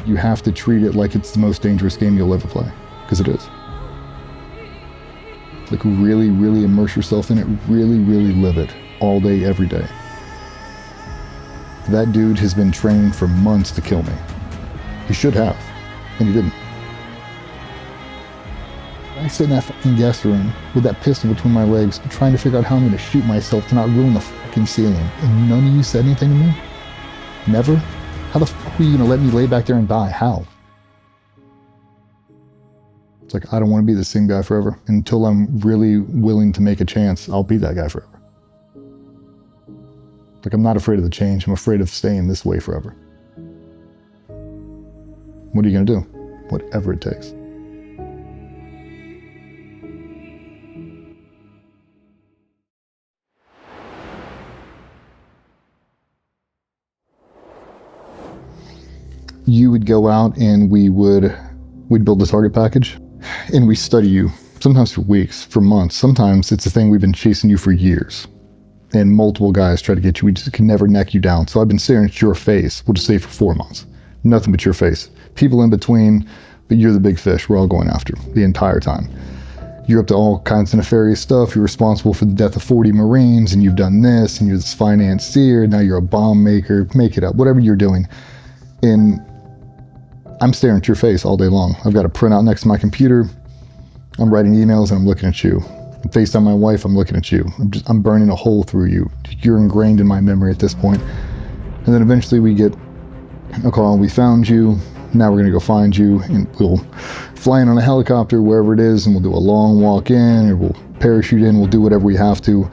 You have to treat it like it's the most dangerous game you'll ever play, because it is. Like, really, really immerse yourself in it, really, really live it, all day, every day. That dude has been trained for months to kill me. He should have, and he didn't. I sit in that fucking guest room with that pistol between my legs, trying to figure out how I'm going to shoot myself to not ruin the fucking ceiling, and none of you said anything to me? Never? How the fuck were you going to let me lay back there and die? How? It's like, I don't want to be the same guy forever. Until I'm really willing to make a chance, I'll be that guy forever. Like, I'm not afraid of the change. I'm afraid of staying this way forever. What are you going to do? Whatever it takes. You would go out and we'd build a target package and we study you, sometimes for weeks, for months. Sometimes it's a thing we've been chasing you for years, and multiple guys try to get you. We just can never neck you down. So I've been staring at your face, we'll just say for 4 months, nothing but your face. People in between, but you're the big fish we're all going after the entire time. You're up to all kinds of nefarious stuff. You're responsible for the death of 40 Marines, and you've done this, and you're this financier, now you're a bomb maker, make it up, whatever you're doing. And I'm staring at your face all day long. I've got a printout next to my computer. I'm writing emails and I'm looking at you. I FaceTime my wife, I'm looking at you. I'm burning a hole through you. You're ingrained in my memory at this point. And then eventually we get a call, we found you. Now we're gonna go find you, and we'll fly in on a helicopter wherever it is, and we'll do a long walk in, or we'll parachute in, we'll do whatever we have to.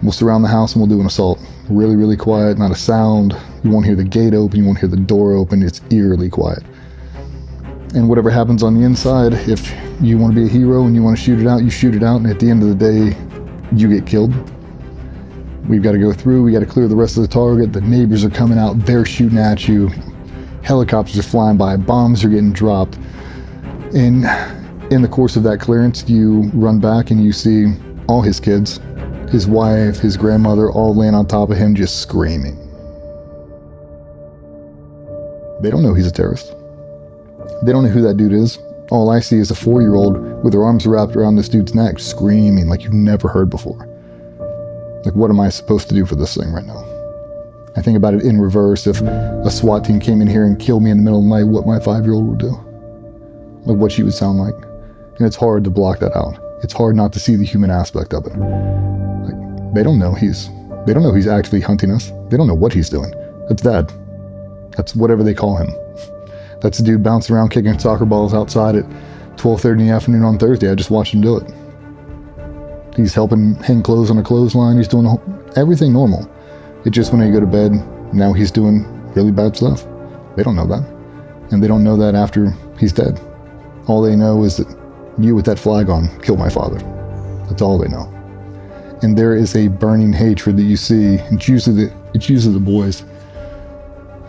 We'll surround the house and we'll do an assault. Really, really quiet, not a sound. You won't hear the gate open, you won't hear the door open. It's eerily quiet. And whatever happens on the inside, if you want to be a hero and you want to shoot it out, you shoot it out, and at the end of the day, you get killed. We've got to go through, we got to clear the rest of the target, the neighbors are coming out, they're shooting at you, helicopters are flying by, bombs are getting dropped. And in the course of that clearance, you run back and you see all his kids, his wife, his grandmother, all laying on top of him just screaming. They don't know he's a terrorist. They don't know who that dude is. All I see is a 4-year-old with her arms wrapped around this dude's neck, screaming like you've never heard before. Like, what am I supposed to do for this thing right now? I think about it in reverse. If a SWAT team came in here and killed me in the middle of the night, what my 5-year-old would do. Like, what she would sound like. And it's hard to block that out. It's hard not to see the human aspect of it. Like, they don't know he's actually hunting us. They don't know what he's doing. That's Dad. That's whatever they call him. That's the dude bouncing around kicking soccer balls outside at 12:30 in the afternoon on Thursday. I just watched him do it. He's helping hang clothes on a clothesline. He's doing everything normal. It's just when they go to bed, now he's doing really bad stuff. They don't know that. And they don't know that after he's dead. All they know is that you with that flag on killed my father. That's all they know. And there is a burning hatred that you see. It's usually the boys.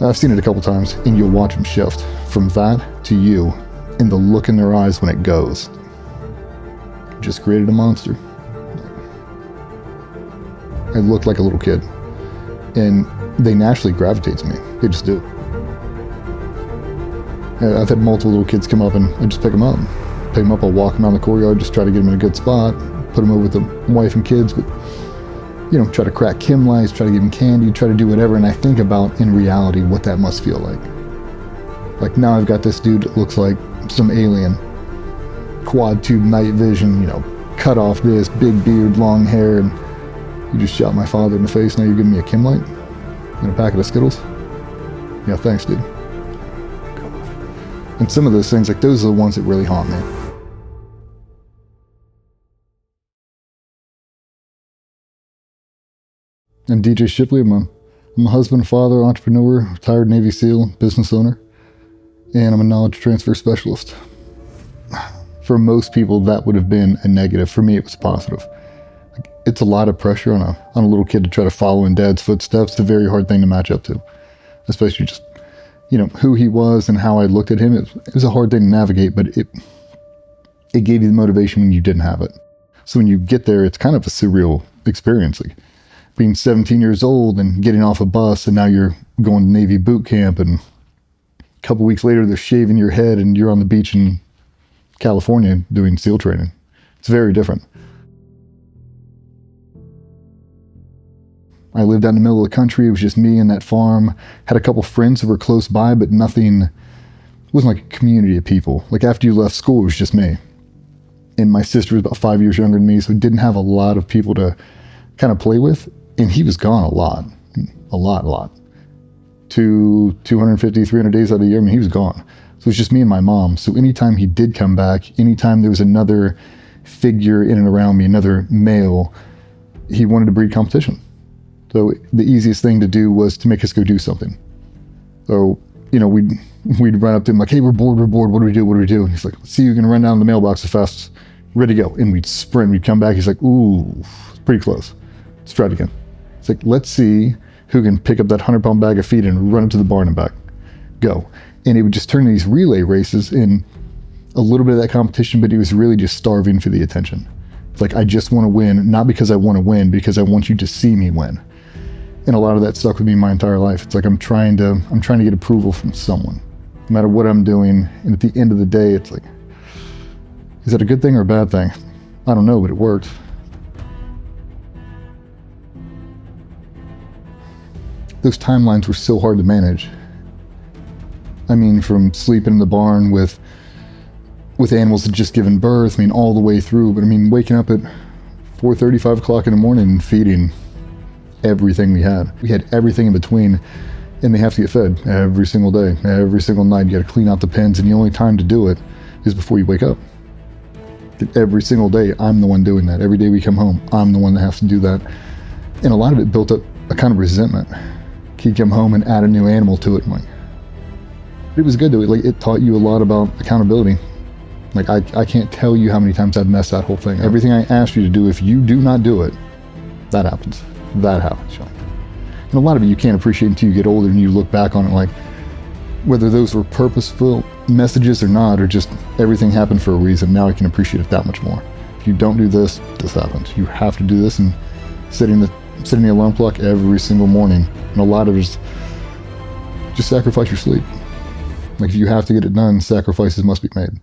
I've seen it a couple times, and you'll watch them shift from that to you, and the look in their eyes when it goes. You just created a monster. I look like a little kid, and they naturally gravitate to me. They just do. I've had multiple little kids come up, and I just pick them up. I'll walk them around the courtyard, just try to get them in a good spot, put them over with the wife and kids, but try to crack Kim lights, try to give him candy, try to do whatever, and I think about, in reality, what that must feel like. Like, now I've got this dude that looks like some alien. Quad tube night vision, cut off this, big beard, long hair, and you just shot my father in the face, now you're giving me a Kim light? And a packet of Skittles? Yeah, thanks, dude. And some of those things, like, those are the ones that really haunt me. I'm DJ Shipley. I'm a husband, father, entrepreneur, retired Navy SEAL, business owner, and I'm a knowledge transfer specialist. For most people, that would have been a negative. For me, it was positive. It's a lot of pressure on a little kid to try to follow in Dad's footsteps. It's a very hard thing to match up to, especially just, who he was and how I looked at him. It was a hard thing to navigate, but it gave you the motivation when you didn't have it. So when you get there, it's kind of a surreal experience. Like, being 17 years old and getting off a bus, and now you're going to Navy boot camp, and couple weeks later, they're shaving your head and you're on the beach in California doing SEAL training. It's very different. I lived out in the middle of the country. It was just me and that farm. Had a couple friends who were close by, but nothing, it wasn't like a community of people. Like after you left school, it was just me. And my sister was about 5 years younger than me, so didn't have a lot of people to kind of play with. And he was gone a lot. 250, 300 days out of the year, I mean, he was gone. So it was just me and my mom. So anytime he did come back, anytime there was another figure in and around me, another male, he wanted to breed competition. So the easiest thing to do was to make us go do something. So, you know, we'd run up to him like, hey, we're bored. What do we do? And he's like, let's see, you're gonna run down the mailbox as fast as ready to go. And we'd sprint, we'd come back. He's like, ooh, it's pretty close. Let's try it again. It's like, let's see who can pick up that 100-pound bag of feed and run it to the barn and back. Go. And it would just turn these relay races in a little bit of that competition, but he was really just starving for the attention. It's like, I just want to win, not because I want to win, because I want you to see me win. And a lot of that stuck with me my entire life. It's like I'm trying to get approval from someone, no matter what I'm doing. And at the end of the day, it's like, is that a good thing or a bad thing? I don't know, but it worked. Those timelines were so hard to manage. I mean, from sleeping in the barn with animals that had just given birth, I mean, all the way through. But I mean, waking up at 4:30, 5 o'clock in the morning and feeding everything we had. We had everything in between, and they have to get fed every single day, every single night. You got to clean out the pens, and the only time to do it is before you wake up. Every single day, I'm the one doing that. Every day we come home, I'm the one that has to do that. And a lot of it built up a kind of resentment. He'd come home and add a new animal to it. I'm like, it was good though. Like, it taught you a lot about accountability. Like, I can't tell you how many times I've messed that whole thing. Everything I asked you to do, if you do not do it, that happens. That happens, Sean. And a lot of it you can't appreciate until you get older and you look back on it, like, whether those were purposeful messages or not, or just everything happened for a reason. Now I can appreciate it that much more. If you don't do this, this happens. You have to do this, and setting the alarm clock every single morning. And a lot of it is just sacrifice your sleep. Like, if you have to get it done, sacrifices must be made.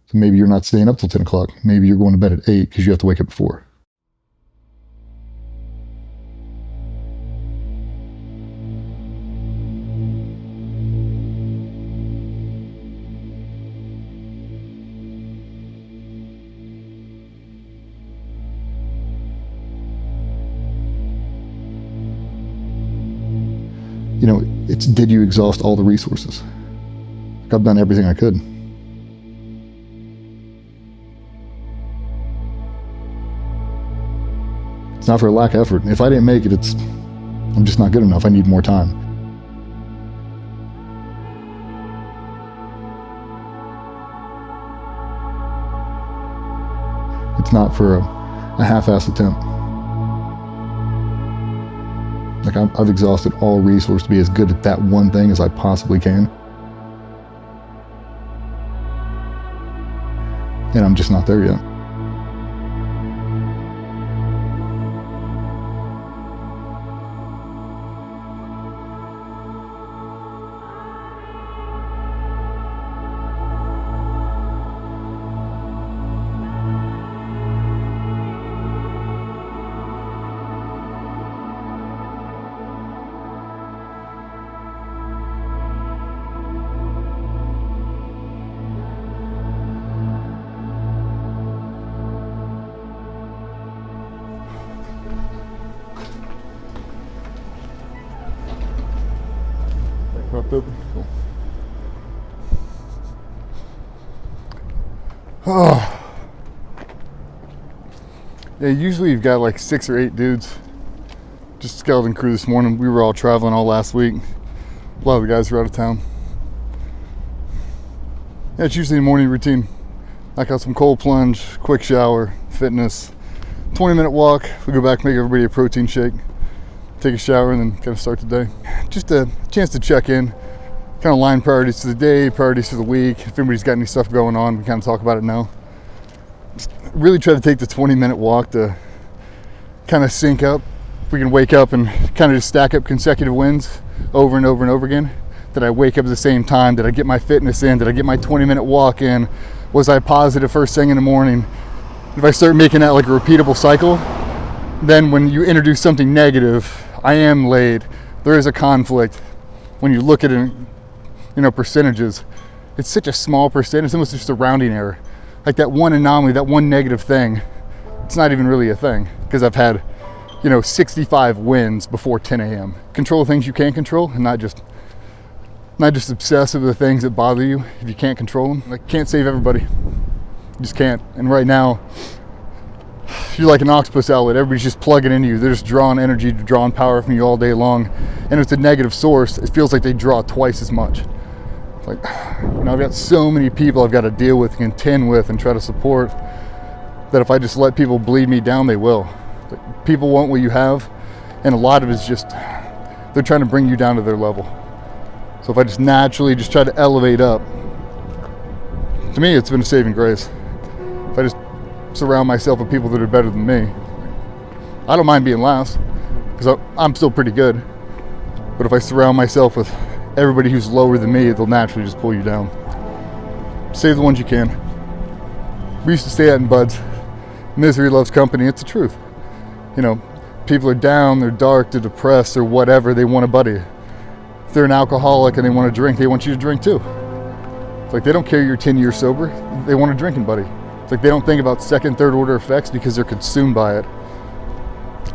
So maybe you're not staying up till 10 o'clock. Maybe you're going to bed at 8 because you have to wake up at 4. You know, it's, did you exhaust all the resources? Like, I've done everything I could. It's not for a lack of effort. If I didn't make it, I'm just not good enough. I need more time. It's not for a half-assed attempt. Like, I've exhausted all resources to be as good at that one thing as I possibly can. And I'm just not there yet. Propped open. Cool. Oh. Yeah, usually you've got like 6 or 8 dudes. Just skeleton crew this morning. We were all traveling all last week. A lot of the guys were out of town. Yeah, it's usually a morning routine. Knock out some cold plunge, quick shower, fitness, 20-minute walk. We go back, make everybody a protein shake, take a shower, and then kind of start the day. Just a chance to check in, kind of line priorities for the day, priorities for the week. If anybody's got any stuff going on, we kind of talk about it now. Just really try to take the 20-minute walk to kind of sync up. If we can wake up and kind of just stack up consecutive wins over and over and over again, Did I wake up at the same time? Did I get my fitness in? Did I get my 20-minute walk in? Was I positive first thing in the morning? If I start making that like a repeatable cycle, then when you introduce something negative, I am late, there is a conflict. When you look at it, percentages, it's such a small percentage, it's almost just a rounding error. Like that one anomaly, that one negative thing, it's not even really a thing, because I've had 65 wins before 10 a.m. Control things you can't control, and not just obsess over the things that bother you if you can't control them. Like, can't save everybody. You just can't. And right now, you're like an octopus outlet. Everybody's just plugging into you. They're just drawing energy, drawing power from you all day long. And if it's a negative source, it feels like they draw twice as much. Like, I've got so many people I've got to deal with, contend with, and try to support, that if I just let people bleed me down, they will. Like, people want what you have, and a lot of it's just, they're trying to bring you down to their level. So if I just naturally just try to elevate up, to me, it's been a saving grace. If I just surround myself with people that are better than me, I don't mind being last, because I'm still pretty good. But if I surround myself with everybody who's lower than me, they'll naturally just pull you down. Save the ones you can. We used to say that in Buds. Misery loves company. It's the truth. People are down, they're dark, they're depressed, or whatever. They want a buddy. If they're an alcoholic and they want to drink, they want you to drink too. It's like they don't care you're 10 years sober. They want a drinking buddy. It's like they don't think about second, third order effects because they're consumed by it.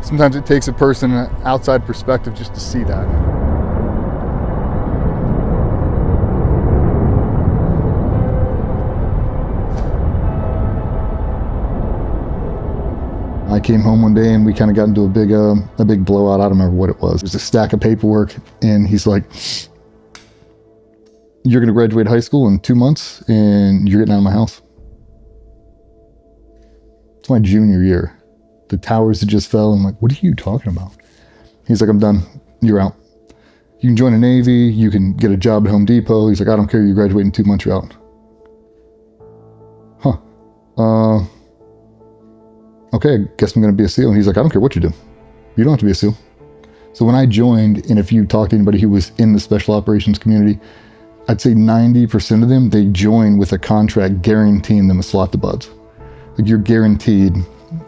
Sometimes it takes a person an outside perspective just to see that. I came home one day and we kind of got into a big blowout. I don't remember what it was. It was a stack of paperwork, and he's like, "You're going to graduate high school in 2 months and you're getting out of my house." It's my junior year. The towers had just fell. I'm like, "What are you talking about?" He's like, "I'm done. You're out. You can join the Navy. You can get a job at Home Depot." He's like, "I don't care. You graduate in 2 months, you're out." Okay, I guess I'm going to be a SEAL. And he's like, "I don't care what you do. You don't have to be a SEAL." So when I joined, and if you talk to anybody who was in the special operations community, I'd say 90% of them, they join with a contract guaranteeing them a slot to Buds. Like, you're guaranteed,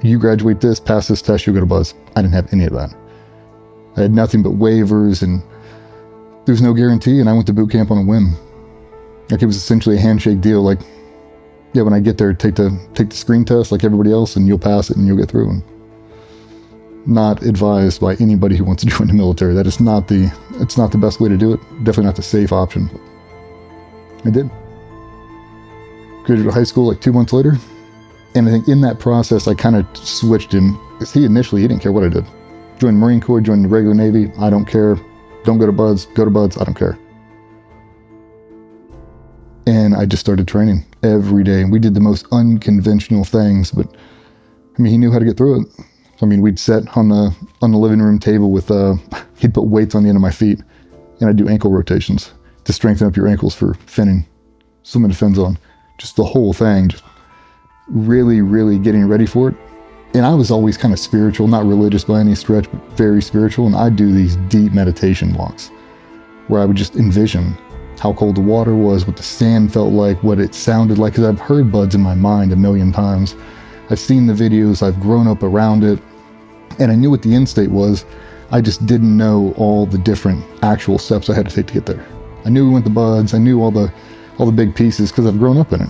you graduate this, pass this test, you'll go to Buds. I didn't have any of that. I had nothing but waivers, and there's no guarantee, and I went to boot camp on a whim. Like, it was essentially a handshake deal. Like, yeah, when I get there, take the screen test like everybody else, and you'll pass it and you'll get through. And not advised by anybody who wants to join the military. That is not the best way to do it. Definitely not the safe option. I did. Graduated high school like 2 months later. And I think in that process, I kind of switched him. Because he didn't care what I did. Joined the Marine Corps, joined the regular Navy. I don't care. Don't go to Buds. Go to Buds. I don't care. And I just started training every day. And we did the most unconventional things, but he knew how to get through it. We'd sit on the living room table with, he'd put weights on the end of my feet, and I'd do ankle rotations to strengthen up your ankles for finning, swimming to fins on. Just the whole thing, just really, really getting ready for it. And I was always kind of spiritual, not religious by any stretch, but very spiritual. And I'd do these deep meditation walks where I would just envision how cold the water was, what the sand felt like, what it sounded like, because I've heard Buds in my mind a million times. I've seen the videos, I've grown up around it, and I knew what the end state was. I just didn't know all the different actual steps I had to take to get there. I knew we went to Buds, I knew all the big pieces because I've grown up in it.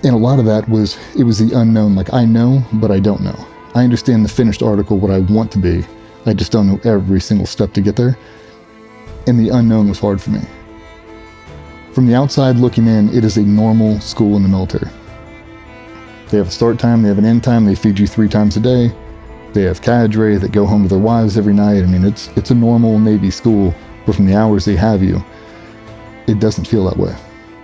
And a lot of that was the unknown. Like, I know, but I don't know. I understand the finished article, what I want to be. I just don't know every single step to get there. And the unknown was hard for me. From the outside looking in, it is a normal school in the military. They have a start time, they have an end time, they feed you 3 times a day. They have cadre that go home to their wives every night. It's a normal Navy school, but from the hours they have you, it doesn't feel that way.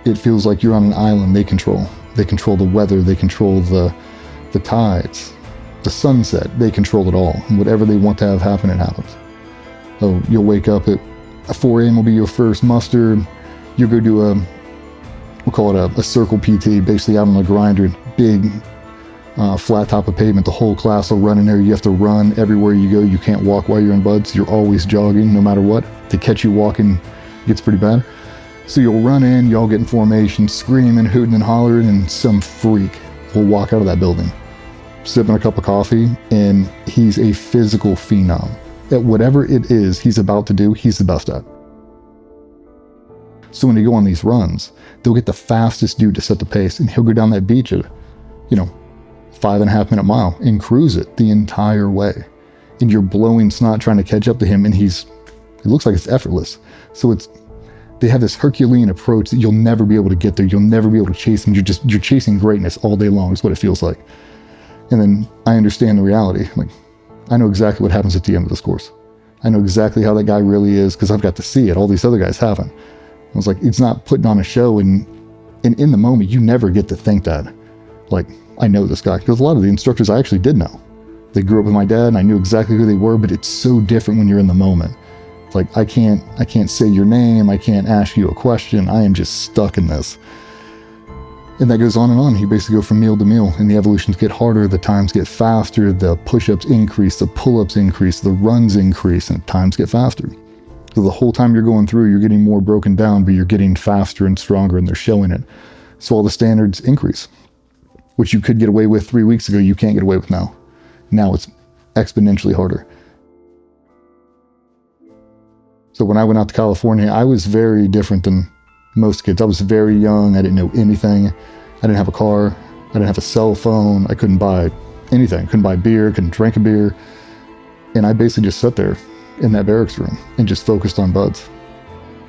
It feels like you're on an island they control. They control the weather, they control the tides, the sunset, they control it all. And whatever they want to have happen, it happens. So you'll wake up at 4 a.m. will be your first muster. You'll go do we'll call it a circle PT, basically out on a grinder, big flat top of pavement. The whole class will run in there. You have to run everywhere you go. You can't walk while you're in Buds. You're always jogging no matter what. To catch you walking It gets pretty bad. So you'll run in, y'all get in formation, screaming, hooting and hollering, and some freak will walk out of that building, sipping a cup of coffee, and he's a physical phenom. At whatever it is he's about to do, he's the best at. So when they go on these runs, they'll get the fastest dude to set the pace, and he'll go down that beach at, 5.5 minute mile and cruise it the entire way. And you're blowing snot trying to catch up to him, and it looks like it's effortless. So they have this Herculean approach that you'll never be able to get there. You'll never be able to chase him. You're chasing greatness all day long is what it feels like. And then I understand the reality. Like, I know exactly what happens at the end of this course. I know exactly how that guy really is because I've got to see it. All these other guys haven't. I was like, it's not putting on a show, and in the moment, you never get to think that, like, I know this guy. Because a lot of the instructors I actually did know. They grew up with my dad, and I knew exactly who they were, but it's so different when you're in the moment. It's like, I can't say your name, I can't ask you a question, I am just stuck in this. And that goes on and on. You basically go from meal to meal, and the evolutions get harder, the times get faster, the push-ups increase, the pull-ups increase, the runs increase, and times get faster. So the whole time you're going through, you're getting more broken down, but you're getting faster and stronger, and they're showing it. So all the standards increase. Which you could get away with 3 weeks ago, you can't get away with now. Now it's exponentially harder. So when I went out to California, I was very different than most kids. I was very young. I didn't know anything. I didn't have a car. I didn't have a cell phone. I couldn't buy anything. Couldn't buy beer. Couldn't drink a beer. And I basically just sat there in that barracks room and just focused on buds.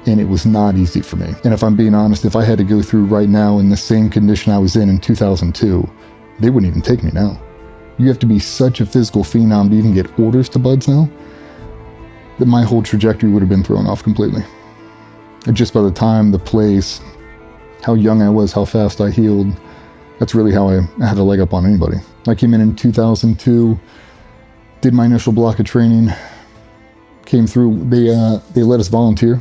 And it was not easy for me. And if I'm being honest, if I had to go through right now in the same condition I was in 2002, they wouldn't even take me now. You have to be such a physical phenom to even get orders to buds now that my whole trajectory would have been thrown off completely. And just by the time, the place, how young I was, how fast I healed, that's really how I had a leg up on anybody. I came in 2002, did my initial block of training, came through, they let us volunteer.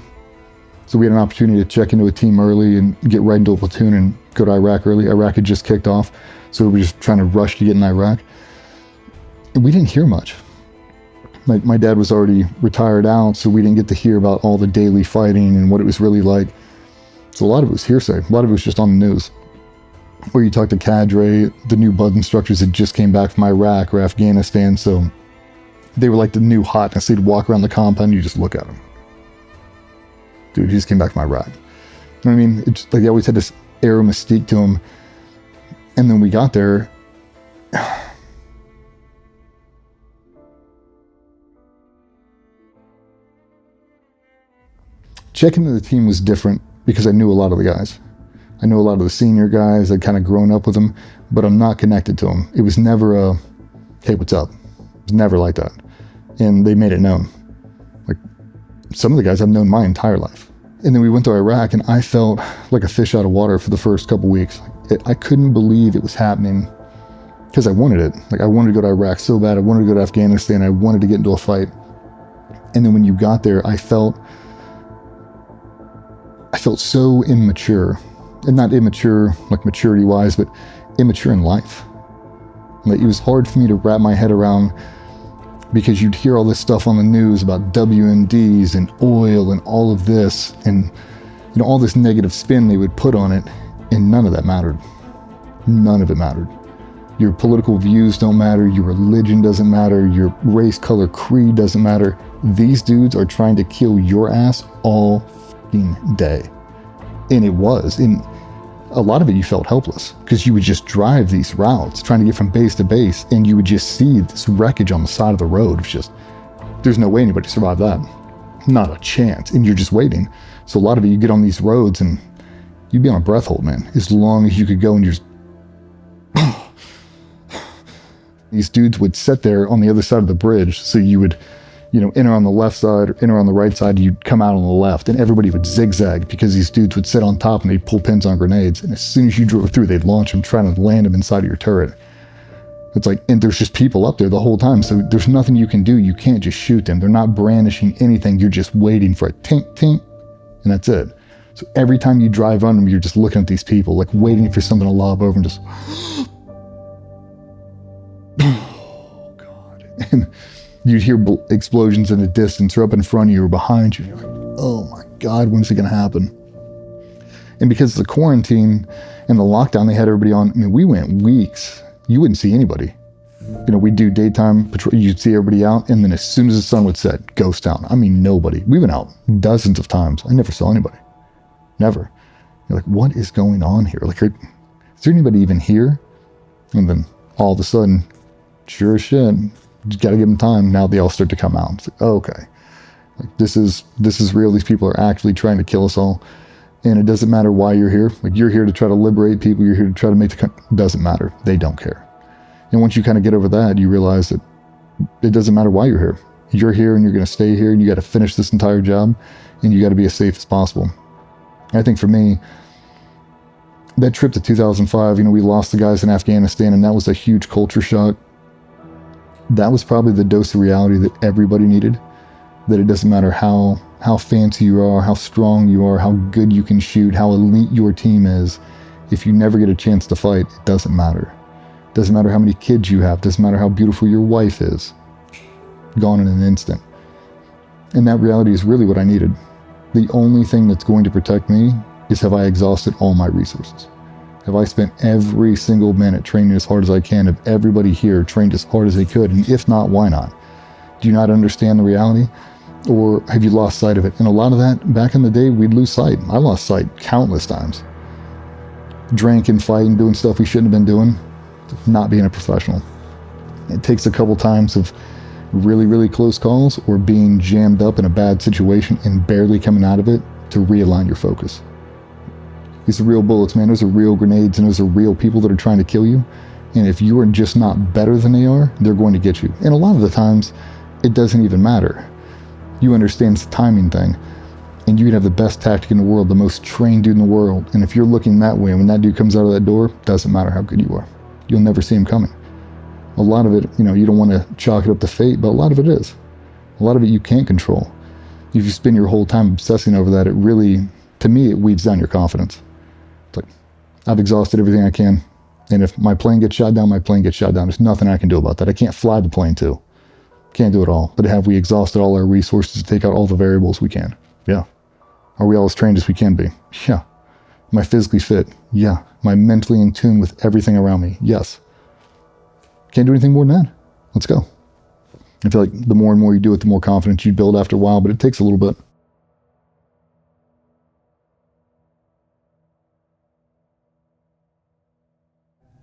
So we had an opportunity to check into a team early and get right into a platoon and go to Iraq early. Iraq had just kicked off, so we were just trying to rush to get in Iraq. And we didn't hear much. My dad was already retired out, so we didn't get to hear about all the daily fighting and what it was really like. So a lot of it was hearsay. A lot of it was just on the news. Or you talk to cadre, the new bud instructors that just came back from Iraq or Afghanistan, so they were like the new hotness. They'd walk around the compound and you just look at them. Dude, he just came back from Iraq. You know what I mean? It's like they always had this air of mystique to him. And then we got there. Checking into the team was different because I knew a lot of the guys. I knew a lot of the senior guys. I'd kind of grown up with them, but I'm not connected to them. It was never a, hey, what's up? It was never like that. And they made it known. Like, some of the guys I've known my entire life. And then we went to Iraq, and I felt like a fish out of water for the first couple weeks. I couldn't believe it was happening because I wanted it. Like, I wanted to go to Iraq so bad. I wanted to go to Afghanistan. I wanted to get into a fight. And then when you got there, I felt so immature. And not immature, like maturity-wise, but immature in life. Like, it was hard for me to wrap my head around because you'd hear all this stuff on the news about WMDs and oil and all of this and, all this negative spin they would put on it, and none of that mattered. None of it mattered. Your political views don't matter, your religion doesn't matter, your race, color, creed doesn't matter. These dudes are trying to kill your ass all fucking day. And it was. And a lot of it you felt helpless because you would just drive these routes trying to get from base to base, and you would just see this wreckage on the side of the road. It's just, there's no way anybody survived that. Not a chance. And you're just waiting. So a lot of it, you get on these roads and you'd be on a breath hold, man, as long as you could go, and you're just these dudes would sit there on the other side of the bridge. So you would, enter on the left side or enter on the right side, you'd come out on the left, and everybody would zigzag because these dudes would sit on top and they'd pull pins on grenades. And as soon as you drove through, they'd launch them, trying to land them inside of your turret. It's like, and there's just people up there the whole time. So there's nothing you can do. You can't just shoot them. They're not brandishing anything. You're just waiting for a tink, tink, and that's it. So every time you drive on them, you're just looking at these people, like waiting for something to lob over and just, oh God. And you'd hear explosions in the distance or up in front of you or behind you. And you're like, oh my God, when's it going to happen? And because of the quarantine and the lockdown, they had everybody on. I mean, we went weeks. You wouldn't see anybody. We'd do daytime patrol. You'd see everybody out. And then as soon as the sun would set, ghost town. I mean, nobody. We went out dozens of times. I never saw anybody. Never. You're like, what is going on here? Like, is there anybody even here? And then all of a sudden, sure as shit, you got to give them time. Now they all start to come out. It's like, oh, okay. Like, this is real. These people are actually trying to kill us all. And it doesn't matter why you're here. Like, you're here to try to liberate people. You're here to try to make the country. Doesn't matter. They don't care. And once you kind of get over that, you realize that it doesn't matter why you're here. You're here and you're going to stay here and you got to finish this entire job and you got to be as safe as possible. And I think for me, that trip to 2005, we lost the guys in Afghanistan and that was a huge culture shock. That was probably the dose of reality that everybody needed. That it doesn't matter how fancy you are, how strong you are, how good you can shoot, how elite your team is. If you never get a chance to fight, it doesn't matter. It doesn't matter how many kids you have. It doesn't matter how beautiful your wife is. Gone in an instant. And that reality is really what I needed. The only thing that's going to protect me is, have I exhausted all my resources? Have I spent every single minute training as hard as I can? Have everybody here trained as hard as they could? And if not, why not? Do you not understand the reality? Or have you lost sight of it? And a lot of that, back in the day, we'd lose sight. I lost sight countless times. Drinking, fighting, doing stuff we shouldn't have been doing. Not being a professional. It takes a couple times of really, really close calls or being jammed up in a bad situation and barely coming out of it to realign your focus. These are real bullets, man. Those are real grenades and those are real people that are trying to kill you. And if you are just not better than they are, they're going to get you. And a lot of the times, it doesn't even matter. You understand the timing thing. And you can have the best tactic in the world, the most trained dude in the world. And if you're looking that way, when that dude comes out of that door, doesn't matter how good you are. You'll never see him coming. A lot of it, you don't want to chalk it up to fate, but a lot of it is. A lot of it you can't control. If you spend your whole time obsessing over that, it really, to me, it weeds down your confidence. It's like, I've exhausted everything I can. And if my plane gets shot down, my plane gets shot down. There's nothing I can do about that. I can't fly the plane too. Can't do it all. But have we exhausted all our resources to take out all the variables we can? Yeah. Are we all as trained as we can be? Yeah. Am I physically fit? Yeah. Am I mentally in tune with everything around me? Yes. Can't do anything more than that. Let's go. I feel like the more and more you do it, the more confidence you build after a while, but it takes a little bit.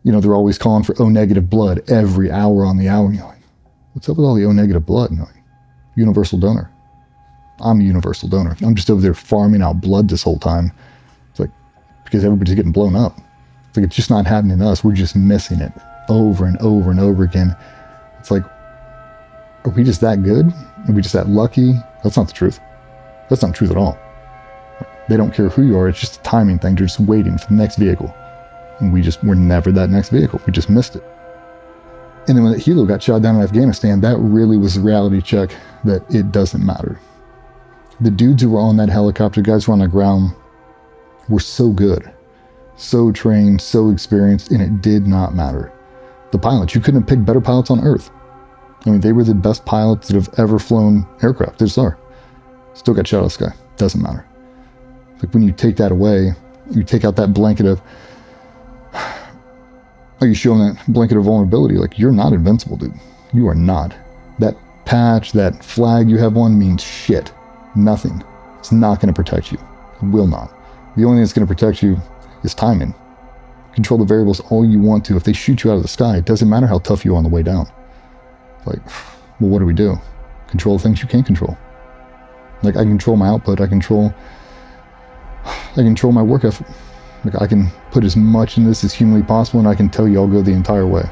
They're always calling for O-negative blood every hour on the hour. And you're like, what's up with all the O-negative blood? And you're like, universal donor. I'm a universal donor. I'm just over there farming out blood this whole time. It's like, because everybody's getting blown up. It's like, it's just not happening to us. We're just missing it over and over and over again. It's like, are we just that good? Are we just that lucky? That's not the truth. That's not the truth at all. They don't care who you are. It's just a timing thing. They're just waiting for the next vehicle. And we're never that next vehicle. We just missed it. And then when that helo got shot down in Afghanistan, that really was a reality check that it doesn't matter. The dudes who were on that helicopter, guys who were on the ground, were so good, so trained, so experienced, and it did not matter. The pilots, you couldn't have picked better pilots on Earth. I mean, they were the best pilots that have ever flown aircraft. They just are. Still got shot out of the sky. Doesn't matter. Like, when you take that away, you take out that blanket of, you show them that blanket of vulnerability. Like, you're not invincible, dude. You are not. That patch, that flag you have on means shit. Nothing. It's not going to protect you. It will not. The only thing that's going to protect you is timing. Control the variables all you want to. If they shoot you out of the sky, it doesn't matter how tough you are on the way down. Like, well, what do we do? Control the things you can't control. Like, I control my output. I control my work effort. Like, I can put as much in this as humanly possible, and I can tell you I'll go the entire way.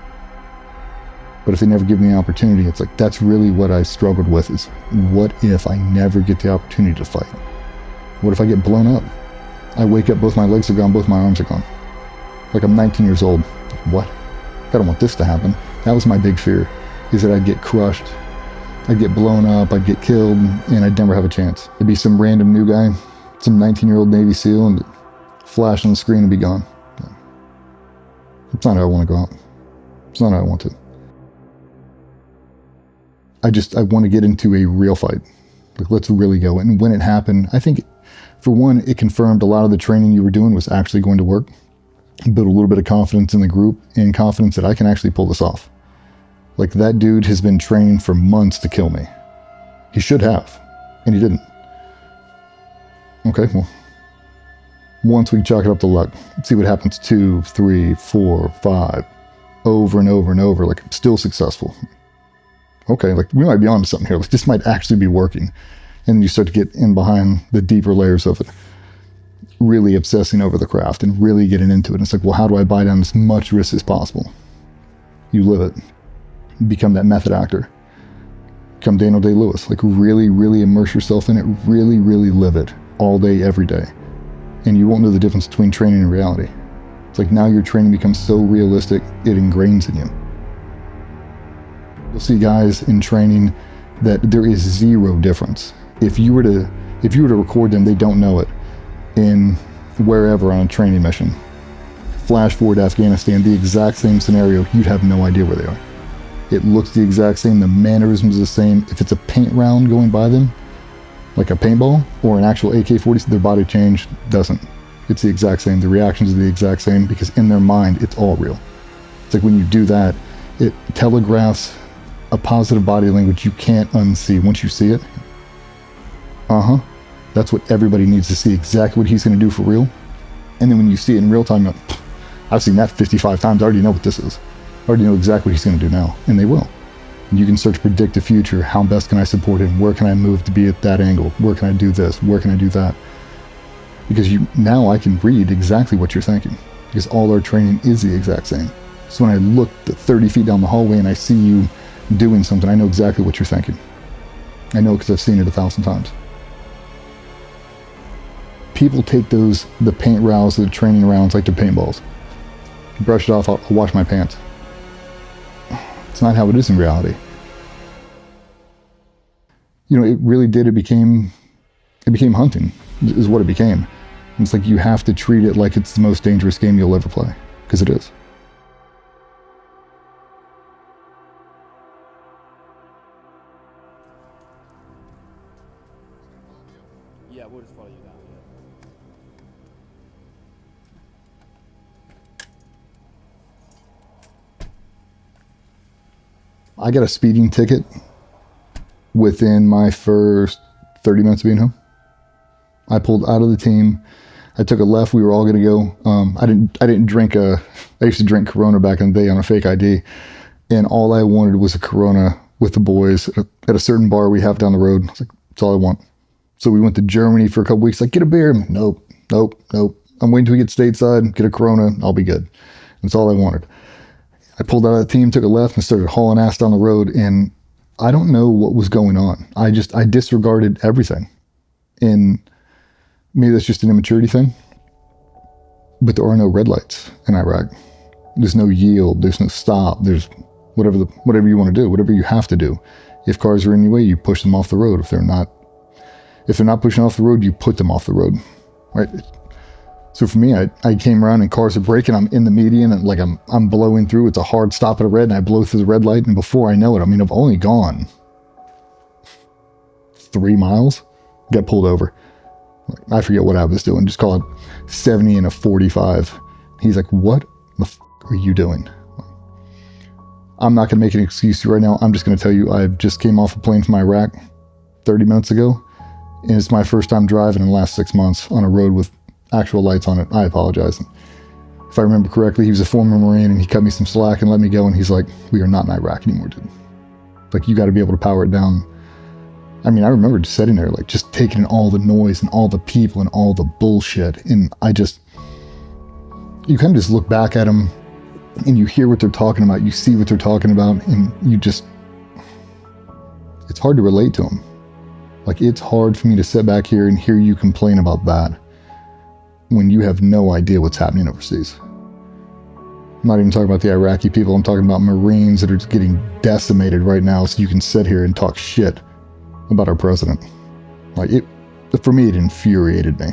But if they never give me the opportunity, it's like, that's really what I struggled with, is what if I never get the opportunity to fight? What if I get blown up? I wake up, both my legs are gone, both my arms are gone. Like, I'm 19 years old. What? I don't want this to happen. That was my big fear, is that I'd get crushed. I'd get blown up, I'd get killed, and I'd never have a chance. It'd be some random new guy, some 19-year-old Navy SEAL, and flash on the screen and be gone. It's not how I want to go out. It's not how I want to. I want to get into a real fight. Like, let's really go. And when it happened, I think For one, it confirmed a lot of the training you were doing was actually going to work. Built a little bit of confidence in the group and confidence that I can actually pull this off. Like, that dude has been training for months to kill me. He should have, and he didn't. Okay, well, once we chalk it up to luck, let's see what happens 2, 3, 4, 5, over and over and over, like, still successful. Okay, like, we might be onto something here. Like, this might actually be working. And you start to get in behind the deeper layers of it, really obsessing over the craft and really getting into it. And it's like, well, how do I buy down as much risk as possible? You live it. Become that method actor. Become Daniel Day-Lewis. Like, really, really immerse yourself in it. Really, really live it all day, every day. And you won't know the difference between training and reality. It's like, now your training becomes so realistic, it ingrains in you. You'll see guys in training that there is zero difference. If you were to record them, they don't know it, in wherever on a training mission. Flash forward to Afghanistan, the exact same scenario, you'd have no idea where they are. It looks the exact same, the mannerisms are the same. If it's a paint round going by them, like a paintball, or an actual AK-47, their body change doesn't. It's the exact same. The reactions are the exact same, because in their mind, it's all real. It's like, when you do that, it telegraphs a positive body language you can't unsee. Once you see it, that's what everybody needs to see, exactly what he's going to do for real. And then when you see it in real time, you're like, I've seen that 55 times, I already know what this is. I already know exactly what he's going to do now, and they will. And you can start to predict the future. How best can I support him? Where can I move to be at that angle? Where can I do this? Where can I do that? Because now I can read exactly what you're thinking, because all our training is the exact same. So when I look 30 feet down the hallway and I see you doing something, I know exactly what you're thinking. I know, because I've seen it 1,000 times. People take the paint rounds, the training rounds, like they're paintballs. Brush it off, I'll wash my pants. It's not how it is in reality. You know, it really did. It became hunting, is what it became. And it's like, you have to treat it like it's the most dangerous game you'll ever play, because it is. Yeah, we'll just follow you down. I got a speeding ticket within my first 30 minutes of being home. I pulled out of the team. I took a left. We were all going to go. I didn't drink I used to drink Corona back in the day on a fake ID. And all I wanted was a Corona with the boys at a certain bar we have down the road. I was like, that's all I want. So we went to Germany for a couple weeks. Like, get a beer. I'm like, nope. I'm waiting till we get stateside, get a Corona. I'll be good. That's all I wanted. I pulled out of the team, took a left, and started hauling ass down the road. And I don't know what was going on. I disregarded everything. And maybe that's just an immaturity thing. But there are no red lights in Iraq. There's no yield. There's no stop. There's whatever you want to do, whatever you have to do. If cars are in your way, you push them off the road. If they're not pushing off the road, you put them off the road, right? So for me, I came around and cars are braking. I'm in the median and like I'm blowing through. It's a hard stop at a red, and I blow through the red light. And before I know it, I mean, I've only gone 3 miles, get pulled over. I forget what I was doing. Just call it 70 and a 45. He's like, what the f are you doing? I'm not going to make an excuse right now. I'm just going to tell you, I just came off a plane from Iraq 30 minutes ago. And it's my first time driving in the last 6 months on a road with actual lights on it. I apologize. If I remember correctly, he was a former Marine, and he cut me some slack and let me go. And he's like, we are not in Iraq anymore, dude. Like, you got to be able to power it down. I mean, I remember just sitting there, like, just taking in all the noise and all the people and all the bullshit. And you kind of just look back at them and you hear what they're talking about. You see what they're talking about, and it's hard to relate to them. Like, it's hard for me to sit back here and hear you complain about that when you have no idea what's happening overseas. I'm not even talking about the Iraqi people. I'm talking about Marines that are just getting decimated right now, so you can sit here and talk shit about our president. Like, for me, it infuriated me.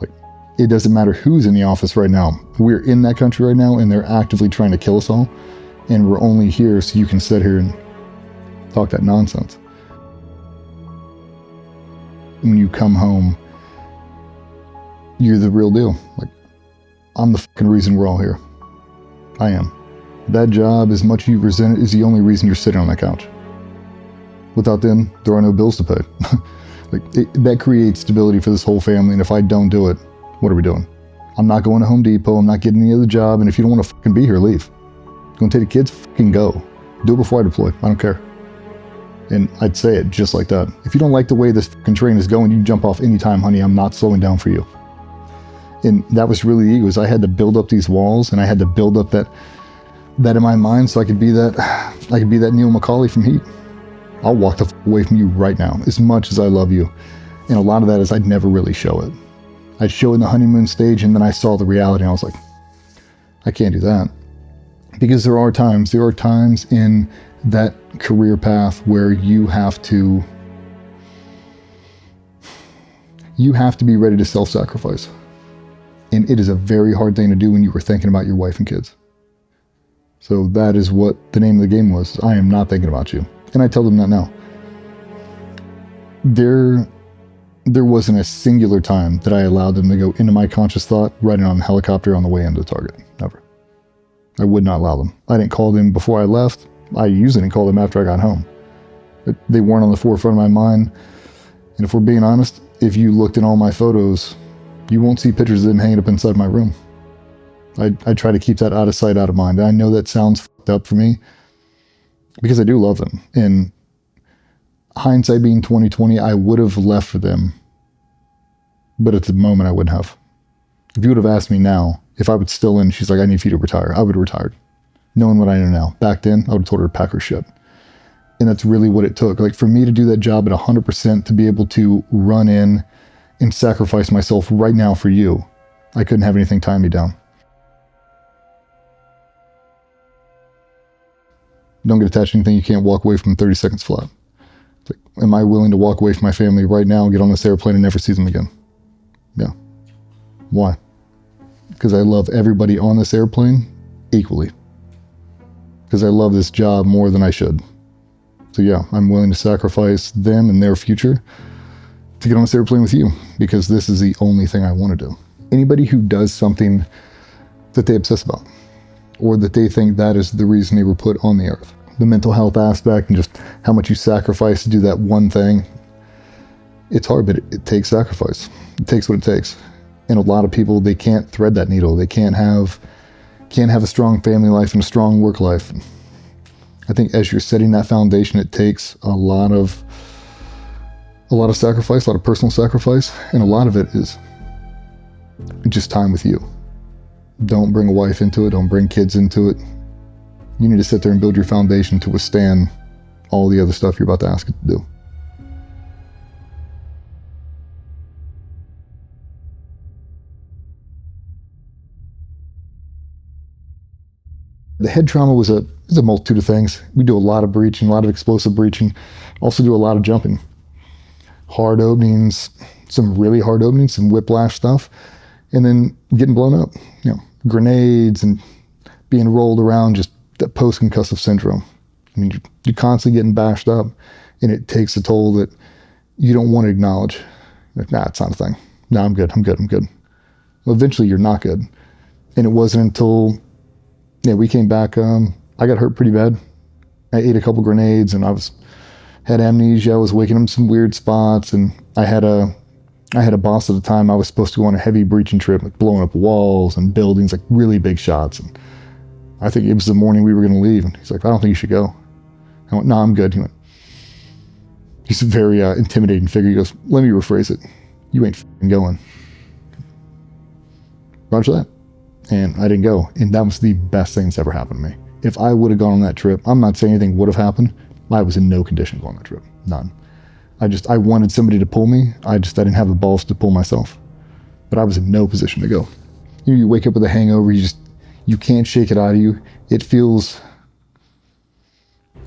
Like, it doesn't matter who's in the office right now. We're in that country right now, and they're actively trying to kill us all, and we're only here so you can sit here and talk that nonsense. When you come home, you're the real deal. Like, I'm the fucking reason we're all here. I am. That job, as much as you resent it, is the only reason you're sitting on that couch. Without them, there are no bills to pay. That creates stability for this whole family, and if I don't do it, what are we doing? I'm not going to Home Depot, I'm not getting any other job, and if you don't want to fucking be here, leave. You want to take the kids? Fucking go. Do it before I deploy. I don't care. And I'd say it just like that. If you don't like the way this fucking train is going, you can jump off anytime, honey. I'm not slowing down for you. And that was really the ego, is I had to build up these walls, and I had to build up that in my mind so I could be that Neil McCauley from Heat. I'll walk the away from you right now, as much as I love you. And a lot of that is I'd never really show it. I'd show it in the honeymoon stage, and then I saw the reality, and I was like, I can't do that. Because there are times in that career path where you have to be ready to self-sacrifice. And it is a very hard thing to do when you were thinking about your wife and kids. So that is what the name of the game was. I am not thinking about you. And I tell them that now. There wasn't a singular time that I allowed them to go into my conscious thought riding on a helicopter on the way into the target. Never. I would not allow them. I didn't call them before I left. I usually didn't call them after I got home. But they weren't on the forefront of my mind. And if we're being honest, if you looked in all my photos, you won't see pictures of them hanging up inside my room. I try to keep that out of sight, out of mind. And I know that sounds fucked up for me because I do love them. And hindsight being 2020, I would have left for them. But at the moment, I wouldn't have. If you would have asked me now if I would still in, she's like, I need for you to retire, I would have retired. Knowing what I know now. Back then, I would have told her to pack her shit. And that's really what it took. Like, for me to do that job at 100%, to be able to run in and sacrifice myself right now for you, I couldn't have anything tie me down. Don't get attached to anything you can't walk away from 30 seconds flat. It's like, am I willing to walk away from my family right now and get on this airplane and never see them again? Yeah. Why? Because I love everybody on this airplane equally. Because I love this job more than I should. So yeah, I'm willing to sacrifice them and their future to get on this airplane with you, because this is the only thing I want to do. Anybody who does something that they obsess about, or that they think that is the reason they were put on the earth, the mental health aspect and just how much you sacrifice to do that one thing, it's hard, but it takes sacrifice. It takes what it takes. And a lot of people, they can't thread that needle. They can't have a strong family life and a strong work life. I think as you're setting that foundation, it takes a lot of sacrifice, a lot of personal sacrifice, and a lot of it is just time with you. Don't bring a wife into it. Don't bring kids into it. You need to sit there and build your foundation to withstand all the other stuff you're about to ask it to do. The head trauma was a multitude of things. We do a lot of breaching, a lot of explosive breaching, also do a lot of jumping. Hard openings, some really hard openings, some whiplash stuff, and then getting blown up. Grenades and being rolled around, just that post-concussive syndrome. I mean, you're constantly getting bashed up, and it takes a toll that you don't want to acknowledge. Like, nah, it's not a thing. Nah, I'm good. Well, eventually you're not good. And it wasn't until we came back, I got hurt pretty bad. I ate a couple grenades and had amnesia. I was waking up in some weird spots, and I had a boss at the time. I was supposed to go on a heavy breaching trip, like blowing up walls and buildings, like really big shots. And I think it was the morning we were going to leave, and he's like, I don't think you should go. I went, no, I'm good. He's a very intimidating figure. He goes, let me rephrase it. You ain't f***ing going. Roger that. And I didn't go. And that was the best thing that's ever happened to me. If I would have gone on that trip, I'm not saying anything would have happened. I was in no condition to go on that trip. None. I wanted somebody to pull me. I didn't have the balls to pull myself. But I was in no position to go. You wake up with a hangover, you can't shake it out of you. It feels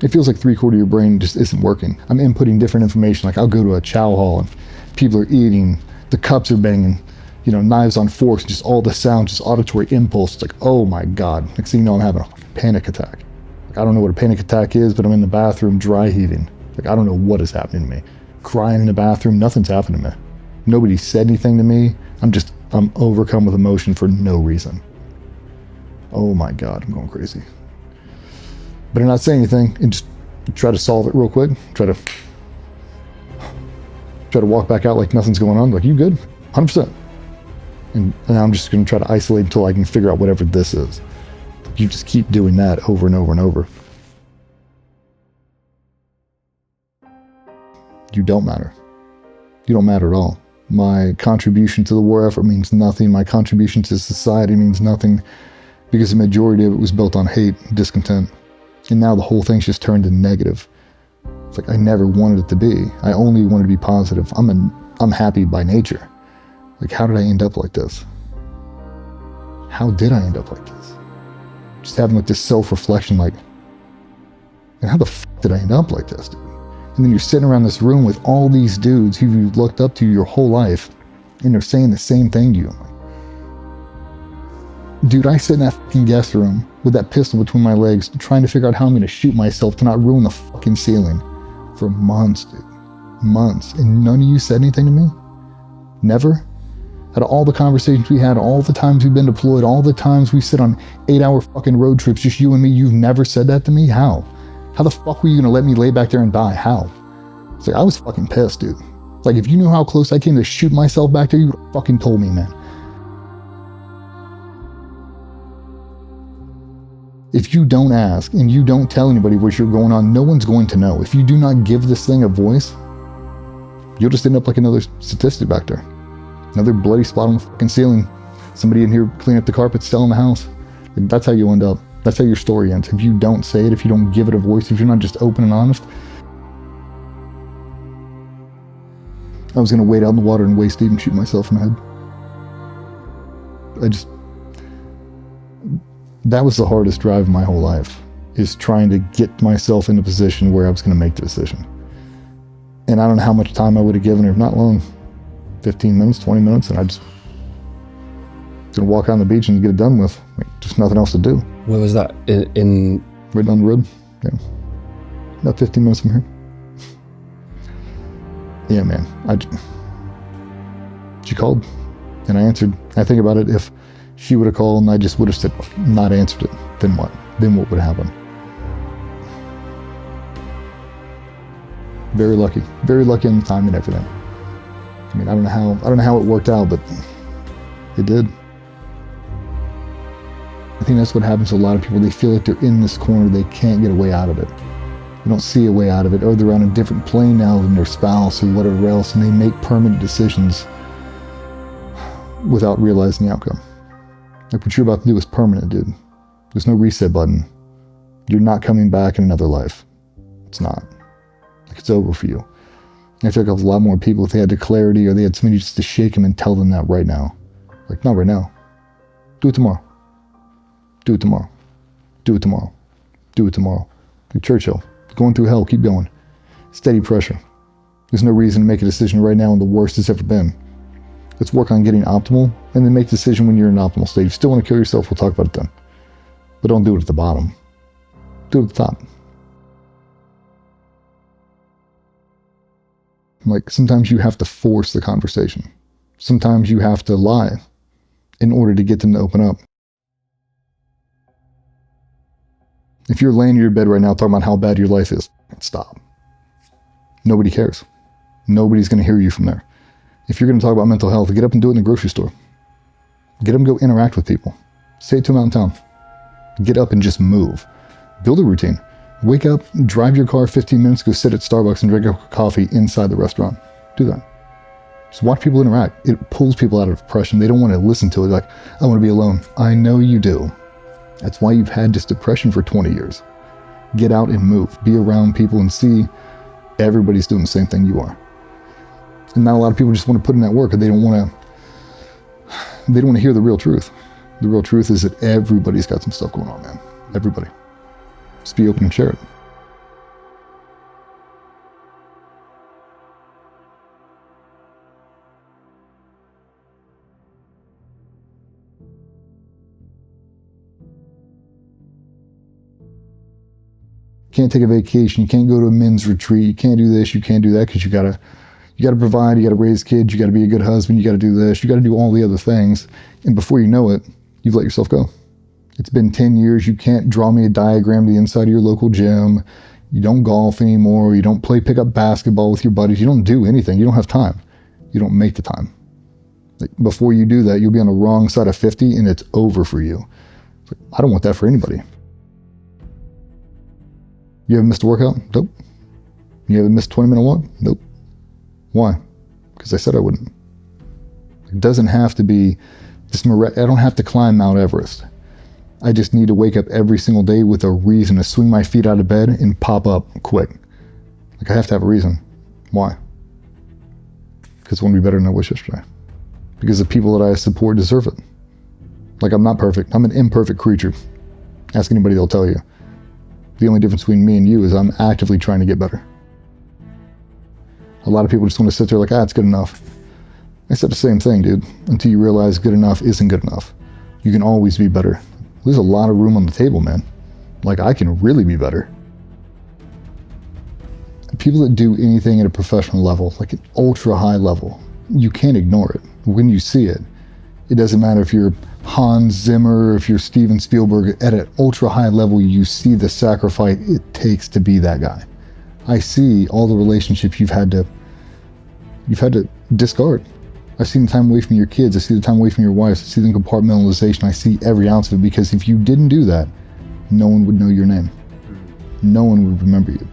like 3/4 of your brain just isn't working. I'm inputting different information. Like, I'll go to a chow hall and people are eating, the cups are banging, knives on forks, just all the sound, just auditory impulse. It's like, oh my God. Next thing you know, I'm having a panic attack. Like, I don't know what a panic attack is, but I'm in the bathroom dry heaving. Like, I don't know what is happening to me. Crying in the bathroom, nothing's happened to me. Nobody said anything to me. I'm I'm overcome with emotion for no reason. Oh my God, I'm going crazy. Better not say anything and just try to solve it real quick. Try to walk back out like nothing's going on. Like, you good? 100%. And I'm just going to try to isolate until I can figure out whatever this is. You just keep doing that over and over and over. You don't matter. You don't matter at all. My contribution to the war effort means nothing. My contribution to society means nothing, because the majority of it was built on hate and discontent. And now the whole thing's just turned into negative. It's like I never wanted it to be. I only wanted to be positive. I'm happy by nature. Like, how did I end up like this? How did I end up like this? Just having like this self-reflection, like, and how the fuck did I end up like this, dude? And then you're sitting around this room with all these dudes who you've looked up to your whole life, and they're saying the same thing to you. I'm like, dude, I sit in that fucking guest room with that pistol between my legs, trying to figure out how I'm gonna shoot myself to not ruin the fucking ceiling for months, dude. Months. And none of you said anything to me? Never? Out of all the conversations we had, all the times we've been deployed, all the times we sit on 8-hour fucking road trips, just you and me, you've never said that to me? How? How the fuck were you gonna let me lay back there and die? How? It's like, I was fucking pissed, dude. Like, if you knew how close I came to shoot myself back there, you would have fucking told me, man. If you don't ask and you don't tell anybody what you're going on, no one's going to know. If you do not give this thing a voice, you'll just end up like another statistic back there. Another bloody spot on the fucking ceiling. Somebody in here cleaning up the carpet, selling the house. Like, that's how you end up. That's how your story ends. If you don't say it, if you don't give it a voice, if you're not just open and honest. I was going to wade out in the water and waist deep and shoot myself in the head. That was the hardest drive of my whole life, is trying to get myself in a position where I was going to make the decision. And I don't know how much time I would have given her, not long, 15 minutes, 20 minutes, and I just was going to walk out on the beach and get it done with. Like, just nothing else to do. Where was that? In right down the road. Yeah. About 15 minutes from here. Yeah, man. She called and I answered. I think about it, if she would have called and I just would have said, not answered it, then what? Then what would happen? Very lucky in the time and everything. I mean, I don't know how it worked out, but it did. I think that's what happens to a lot of people. They feel like they're in this corner, they can't get a way out of it. They don't see a way out of it, or they're on a different plane now than their spouse or whatever else, and they make permanent decisions without realizing the outcome. Like, what you're about to do is permanent, dude. There's no reset button. You're not coming back in another life. It's not. Like, it's over for you. And I feel like a lot more people, if they had clarity or they had somebody just to shake them and tell them that right now. Like, not right now. Do it tomorrow. Do it tomorrow. Do it tomorrow. Do it tomorrow. Like Churchill. Going through hell, keep going. Steady pressure. There's no reason to make a decision right now when the worst it's ever been. Let's work on getting optimal, and then make the decision when you're in an optimal state. If you still want to kill yourself, we'll talk about it then. But don't do it at the bottom. Do it at the top. Like, sometimes you have to force the conversation. Sometimes you have to lie in order to get them to open up. If you're laying in your bed right now talking about how bad your life is, stop. Nobody cares. Nobody's going to hear you from there. If you're going to talk about mental health, get up and do it in the grocery store. Get up and go interact with people. Say it to them out in town. Get up and just move. Build a routine. Wake up, drive your car 15 minutes, go sit at Starbucks and drink a coffee inside the restaurant. Do that. Just watch people interact. It pulls people out of depression. They don't want to listen to it. Like, I want to be alone. I know you do. That's why you've had this depression for 20 years. Get out and move. Be around people and see everybody's doing the same thing you are. And not a lot of people just want to put in that work, or they don't want to hear the real truth. The real truth is that everybody's got some stuff going on, man. Everybody. Just be open and share it. You can't take a vacation. You can't go to a men's retreat. You can't do this. You can't do that because you gotta You got to provide, you got to raise kids, you got to be a good husband, you got to do this, you got to do all the other things. And before you know it, you've let yourself go. It's been 10 years. You can't draw me a diagram of the inside of your local gym. You don't golf anymore. You don't play pickup basketball with your buddies. You don't do anything. You don't have time. You don't make the time. Like, before you do that, you'll be on the wrong side of 50 and it's over for you. Like, I don't want that for anybody. You haven't missed a workout? Nope. You haven't missed a 20-minute walk? Nope. Why? Because I said I wouldn't. It doesn't have to be this I don't have to climb Mount Everest. I just need to wake up every single day with a reason to swing my feet out of bed and pop up quick. Like, I have to have a reason. Why? Because I want to be better than I was yesterday. Because the people that I support deserve it. Like, I'm not perfect. I'm an imperfect creature. Ask anybody, they'll tell you. The only difference between me and you is I'm actively trying to get better. A lot of people just want to sit there like, it's good enough. I said the same thing, dude, until you realize good enough isn't good enough. You can always be better. There's a lot of room on the table, man. Like, I can really be better. People that do anything at a professional level, like an ultra high level, you can't ignore it. When you see it, it doesn't matter if you're Hans Zimmer, if you're Steven Spielberg, at an ultra high level, you see the sacrifice it takes to be that guy. I see all the relationships you've had to discard. I see the time away from your kids. I see the time away from your wife. I see the compartmentalization. I see every ounce of it, because if you didn't do that, no one would know your name. No one would remember you.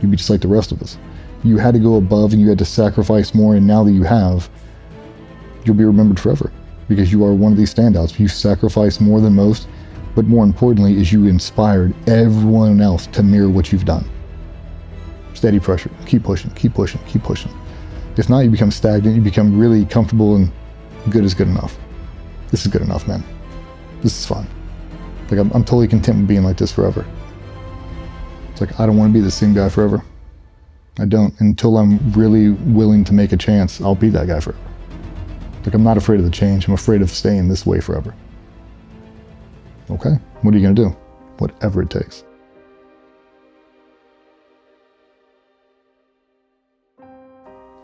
You'd be just like the rest of us. You had to go above and you had to sacrifice more, and now that you have, you'll be remembered forever because you are one of these standouts. You sacrificed more than most, but more importantly is you inspired everyone else to mirror what you've done. Steady pressure. Keep pushing, keep pushing, keep pushing. If not, you become stagnant, you become really comfortable, and good is good enough. This is good enough, man. This is fun. Like, I'm totally content with being like this forever. It's like, I don't want to be the same guy forever. I don't. Until I'm really willing to make a chance, I'll be that guy forever. Like, I'm not afraid of the change. I'm afraid of staying this way forever. Okay, what are you going to do? Whatever it takes.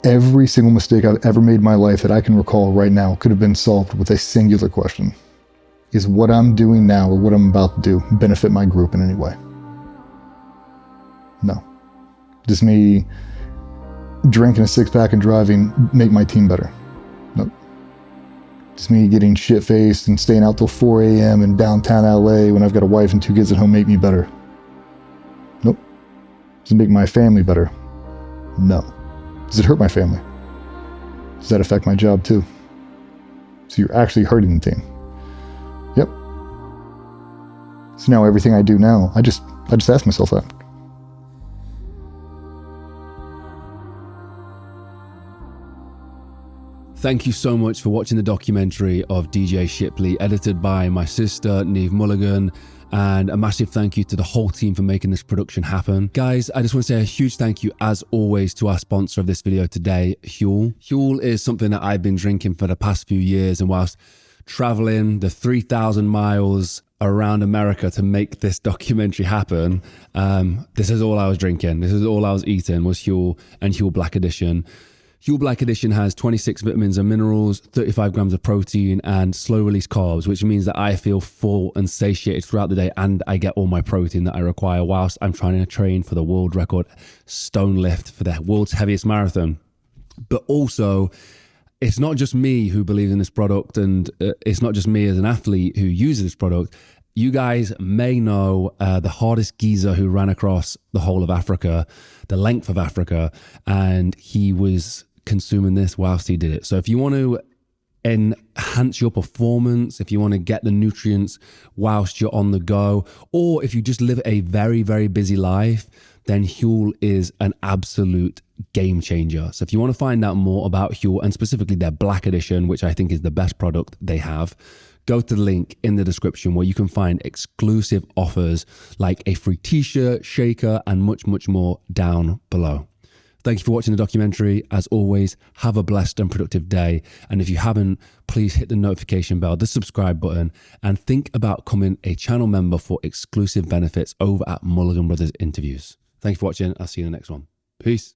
Every single mistake I've ever made in my life that I can recall right now could have been solved with a singular question. Is what I'm doing now or what I'm about to do benefit my group in any way? No. Does me drinking a six-pack and driving make my team better? Nope. Does me getting shit-faced and staying out till 4 a.m. in downtown LA when I've got a wife and 2 kids at home make me better? Nope. Does it make my family better? No. Does it hurt my family? Does that affect my job too? So you're actually hurting the team. Yep. So now everything I do now, I just ask myself that. Thank you so much for watching the documentary of DJ Shipley, edited by my sister, Niamh Mulligan. And a massive thank you to the whole team for making this production happen. Guys, I just want to say a huge thank you, as always, to our sponsor of this video today, Huel. Huel is something that I've been drinking for the past few years, and whilst traveling the 3,000 miles around America to make this documentary happen, this is all I was drinking. This is all I was eating, was Huel and Huel Black Edition. Huel Black Edition has 26 vitamins and minerals, 35 grams of protein, and slow release carbs, which means that I feel full and satiated throughout the day, and I get all my protein that I require whilst I'm trying to train for the world record stone lift for the world's heaviest marathon. But also, it's not just me who believes in this product, and it's not just me as an athlete who uses this product. You guys may know the hardest geezer who ran across the whole of Africa, the length of Africa, and he was consuming this whilst he did it. So if you want to enhance your performance, if you want to get the nutrients whilst you're on the go, or if you just live a very, very busy life, then Huel is an absolute game changer. So if you want to find out more about Huel, and specifically their Black Edition, which I think is the best product they have, go to the link in the description where you can find exclusive offers like a free t-shirt, shaker, and much, much more down below. Thank you for watching the documentary. As always, have a blessed and productive day. And if you haven't, please hit the notification bell, the subscribe button, and think about becoming a channel member for exclusive benefits over at Mulligan Brothers Interviews. Thank you for watching. I'll see you in the next one. Peace.